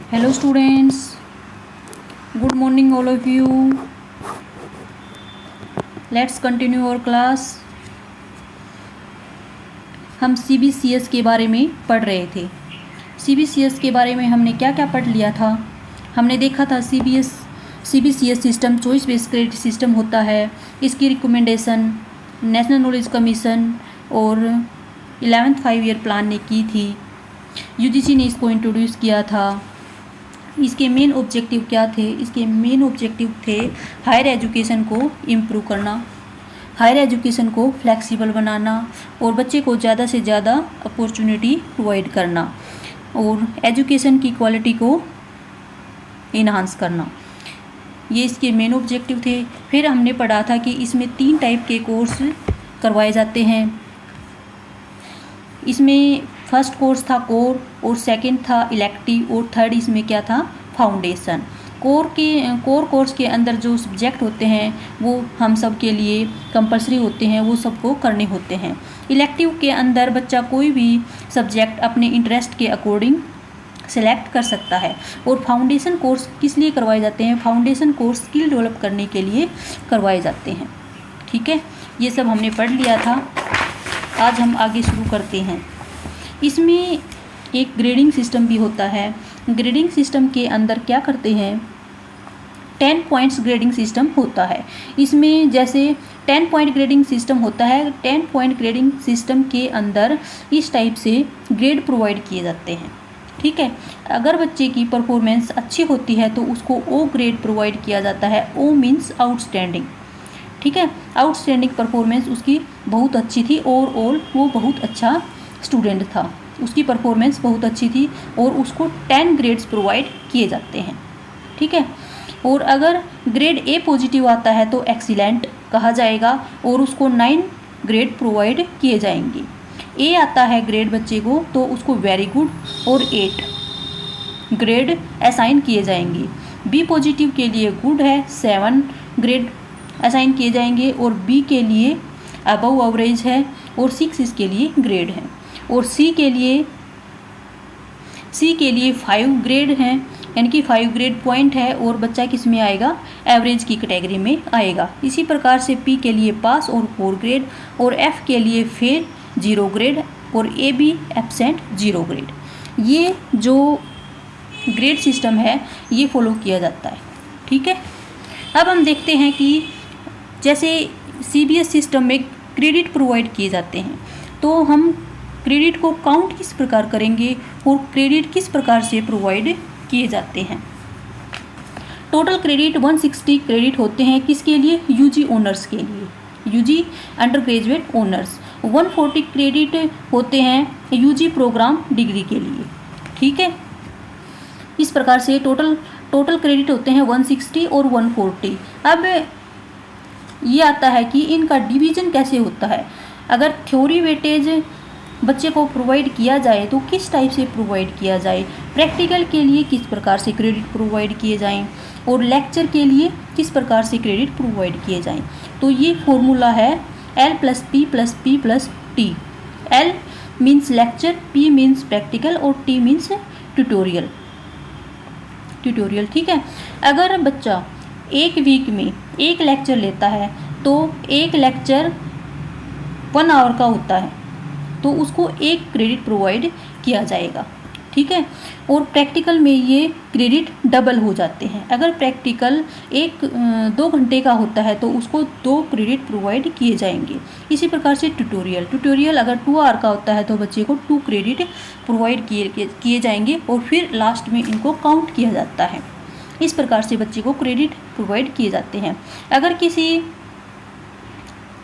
Hello students, good morning all of you. Let's continue our class. हम CBCS के बारे में पढ़ रहे थे। CBCS के बारे में हमने क्या क्या पढ़ लिया था। हमने देखा था CBCS system choice based credit system होता है, इसकी रिकमेंडेशन नेशनल नॉलेज कमीशन और 11th 5 ईयर प्लान ने की थी। UGC ने इसको इंट्रोड्यूस किया था। इसके मेन ऑब्जेक्टिव क्या थे? इसके मेन ऑब्जेक्टिव थे हायर एजुकेशन को इम्प्रूव करना, हायर एजुकेशन को फ्लेक्सिबल बनाना और बच्चे को ज़्यादा से ज़्यादा अपॉर्चुनिटी प्रोवाइड करना और एजुकेशन की क्वालिटी को इन्हांस करना। ये इसके मेन ऑब्जेक्टिव थे। फिर हमने पढ़ा था कि इसमें 3 टाइप के कोर्स करवाए जाते हैं। इसमें फर्स्ट कोर्स था कोर और सेकंड था इलेक्टिव और थर्ड इसमें क्या था? फाउंडेशन। कोर कोर्स के अंदर जो सब्जेक्ट होते हैं वो हम सब के लिए कंपलसरी होते हैं, वो सबको करने होते हैं। इलेक्टिव के अंदर बच्चा कोई भी सब्जेक्ट अपने इंटरेस्ट के अकॉर्डिंग सेलेक्ट कर सकता है। और फाउंडेशन कोर्स किस लिए करवाए जाते हैं? फाउंडेशन कोर्स स्किल डेवलप करने के लिए करवाए जाते हैं। ठीक है, ये सब हमने पढ़ लिया था। आज हम आगे शुरू करते हैं। इसमें एक ग्रेडिंग सिस्टम भी होता है। ग्रेडिंग सिस्टम के अंदर क्या करते हैं? 10 पॉइंट्स ग्रेडिंग सिस्टम होता है। इसमें जैसे 10 पॉइंट ग्रेडिंग सिस्टम होता है, 10 पॉइंट ग्रेडिंग सिस्टम के अंदर इस टाइप से ग्रेड प्रोवाइड किए जाते हैं। ठीक है, अगर बच्चे की परफॉर्मेंस अच्छी होती है तो उसको ओ ग्रेड प्रोवाइड किया जाता है। O means outstanding. ठीक है, आउटस्टैंडिंग परफॉर्मेंस उसकी बहुत अच्छी थी। ओवरऑल वो बहुत अच्छा स्टूडेंट था, उसकी परफॉर्मेंस बहुत अच्छी थी और उसको 10 ग्रेड्स प्रोवाइड किए जाते हैं। ठीक है, और अगर ग्रेड ए पॉजिटिव आता है तो एक्सीलेंट कहा जाएगा और उसको 9 ग्रेड प्रोवाइड किए जाएंगे। ए आता है ग्रेड बच्चे को तो उसको वेरी गुड और 8 ग्रेड असाइन किए जाएंगे। बी पॉजिटिव के लिए गुड है, 7 ग्रेड असाइन किए जाएंगे और बी के लिए अबव एवरेज है और 6 इसके लिए ग्रेड है। और सी के लिए 5 ग्रेड हैं, यानी कि 5 ग्रेड पॉइंट है और बच्चा किस में आएगा? एवरेज की कैटेगरी में आएगा। इसी प्रकार से पी के लिए पास और 4 ग्रेड और एफ के लिए फेल 0 ग्रेड और ए बी एब्सेंट 0 ग्रेड। ये जो ग्रेड सिस्टम है ये फॉलो किया जाता है। ठीक है, अब हम देखते हैं कि जैसे CBS सिस्टम में क्रेडिट प्रोवाइड किए जाते हैं तो हम क्रेडिट को काउंट किस प्रकार करेंगे और क्रेडिट किस प्रकार से प्रोवाइड किए जाते हैं। टोटल क्रेडिट 160 क्रेडिट होते हैं किसके लिए? UG ऑनर्स के लिए, UG under graduate honours. 140 credit होते हैं UG प्रोग्राम डिग्री के लिए। ठीक है, इस प्रकार से टोटल क्रेडिट होते हैं 160 और 140। अब ये आता है कि इनका डिवीज़न कैसे होता है। अगर थ्योरी वेटेज बच्चे को प्रोवाइड किया जाए तो किस टाइप से प्रोवाइड किया जाए, प्रैक्टिकल के लिए किस प्रकार से क्रेडिट प्रोवाइड किए जाएं और लेक्चर के लिए किस प्रकार से क्रेडिट प्रोवाइड किए जाएं। तो ये फॉर्मूला है L+P+P+T। L means lecture, P means practical और T मीन्स ट्यूटोरियल। ठीक है, अगर बच्चा एक वीक में एक लेक्चर लेता है तो एक लेक्चर 1 आवर का होता है तो उसको 1 क्रेडिट प्रोवाइड किया जाएगा। ठीक है, और प्रैक्टिकल में ये क्रेडिट डबल हो जाते हैं। अगर प्रैक्टिकल 2 घंटे का होता है तो उसको 2 क्रेडिट प्रोवाइड किए जाएंगे। इसी प्रकार से ट्यूटोरियल अगर 2 आवर का होता है तो बच्चे को 2 क्रेडिट प्रोवाइड किए जाएंगे और फिर लास्ट में इनको काउंट किया जाता है। इस प्रकार से बच्चे को क्रेडिट प्रोवाइड किए जाते हैं। अगर किसी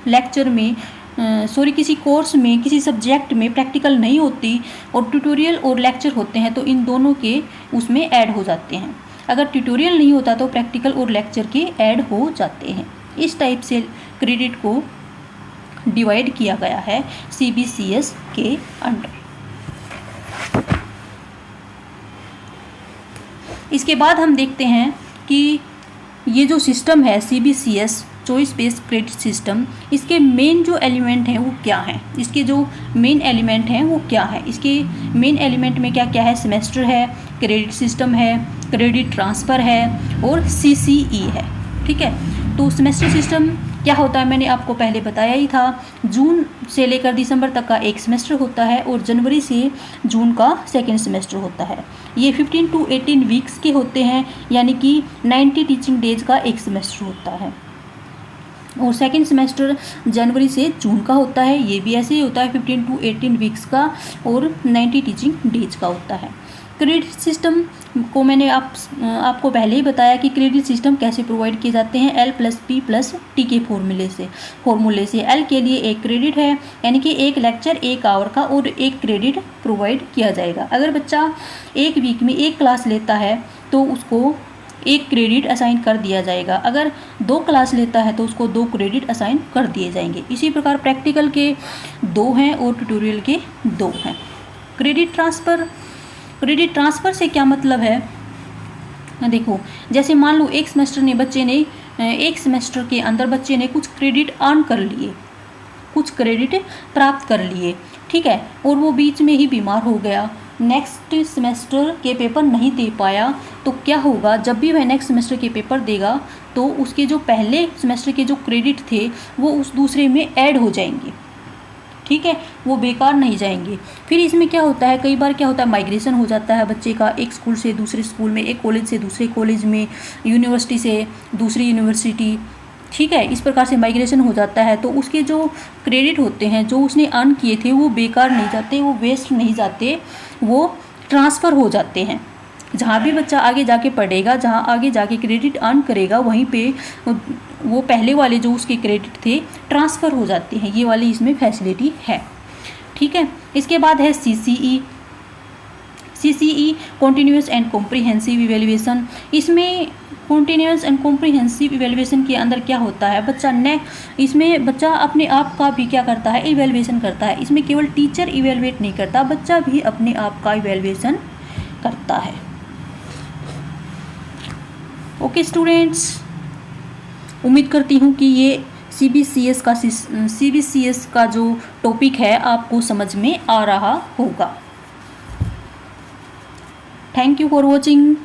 लेक्चर में किसी कोर्स में किसी सब्जेक्ट में प्रैक्टिकल नहीं होती और ट्यूटोरियल और लेक्चर होते हैं तो इन दोनों के उसमें ऐड हो जाते हैं। अगर ट्यूटोरियल नहीं होता तो प्रैक्टिकल और लेक्चर के ऐड हो जाते हैं। इस टाइप से क्रेडिट को डिवाइड किया गया है CBCS के अंडर। इसके बाद हम देखते हैं कि ये जो सिस्टम है CBCS choice based credit system, इसके मेन जो एलिमेंट हैं वो क्या हैं, इसके जो मेन एलिमेंट हैं वो क्या है। इसके मेन एलिमेंट में क्या क्या है, सेमेस्टर है, क्रेडिट सिस्टम है, क्रेडिट ट्रांसफ़र है और CCE है। ठीक है, तो सेमेस्टर सिस्टम क्या होता है मैंने आपको पहले बताया ही था। जून से लेकर दिसंबर तक का एक सेमेस्टर होता है और जनवरी से जून का सेकेंड सेमेस्टर होता है। ये 15 to 18 वीक्स के होते हैं, यानी कि 90 टीचिंग डेज का एक सेमेस्टर होता है। और सेकेंड सेमेस्टर जनवरी से जून का होता है, ये भी ऐसे ही होता है 15 to 18 वीक्स का और 90 टीचिंग डेज का होता है। क्रेडिट सिस्टम को मैंने आपको पहले ही बताया कि क्रेडिट सिस्टम कैसे प्रोवाइड किए जाते हैं, L+P+T के फॉर्मूले से। L के लिए एक क्रेडिट है, यानी कि एक लेक्चर 1 आवर का और एक क्रेडिट प्रोवाइड किया जाएगा। अगर बच्चा एक वीक में एक क्लास लेता है तो उसको एक क्रेडिट असाइन कर दिया जाएगा। अगर 2 क्लास लेता है तो उसको 2 क्रेडिट असाइन कर दिए जाएंगे। इसी प्रकार प्रैक्टिकल के 2 हैं और ट्यूटोरियल के 2 हैं। क्रेडिट ट्रांसफ़र से क्या मतलब है, देखो जैसे मान लो एक सेमेस्टर के अंदर बच्चे ने कुछ क्रेडिट अर्न कर लिए, कुछ क्रेडिट प्राप्त कर लिए, ठीक है, और वो बीच में ही बीमार हो गया, नेक्स्ट सेमेस्टर के पेपर नहीं दे पाया, तो क्या होगा, जब भी वह नेक्स्ट सेमेस्टर के पेपर देगा तो उसके जो पहले सेमेस्टर के जो क्रेडिट थे वो उस दूसरे में ऐड हो जाएंगे। ठीक है, वो बेकार नहीं जाएंगे। फिर इसमें क्या होता है, कई बार क्या होता है, माइग्रेशन हो जाता है बच्चे का एक स्कूल से दूसरे स्कूल में, एक कॉलेज से दूसरे कॉलेज में, यूनिवर्सिटी से दूसरी यूनिवर्सिटी। ठीक है, इस प्रकार से माइग्रेशन हो जाता है, तो उसके जो क्रेडिट होते हैं जो उसने अर्न किए थे वो बेकार नहीं जाते, वो वेस्ट नहीं जाते, वो ट्रांसफ़र हो जाते हैं। जहाँ भी बच्चा आगे जाके पढ़ेगा, जहाँ आगे जाके क्रेडिट अर्न करेगा, वहीं पे वो पहले वाले जो उसके क्रेडिट थे ट्रांसफ़र हो जाते हैं। ये वाली इसमें फैसिलिटी है। ठीक है, इसके बाद है CCE continuous and comprehensive evaluation. इसमें कॉन्टीन्यूअस एंड कॉम्प्रिहेंसिव इवेल्युएशन के अंदर क्या होता है, इसमें बच्चा अपने आप का भी क्या करता है, इवेल्युएशन करता है। इसमें केवल टीचर इवेल्युएट नहीं करता, बच्चा भी अपने आप का इवेल्युएशन करता है। ओके स्टूडेंट्स, उम्मीद करती हूँ कि ये CBCS का जो टॉपिक है आपको समझ में आ रहा होगा। Thank you for watching.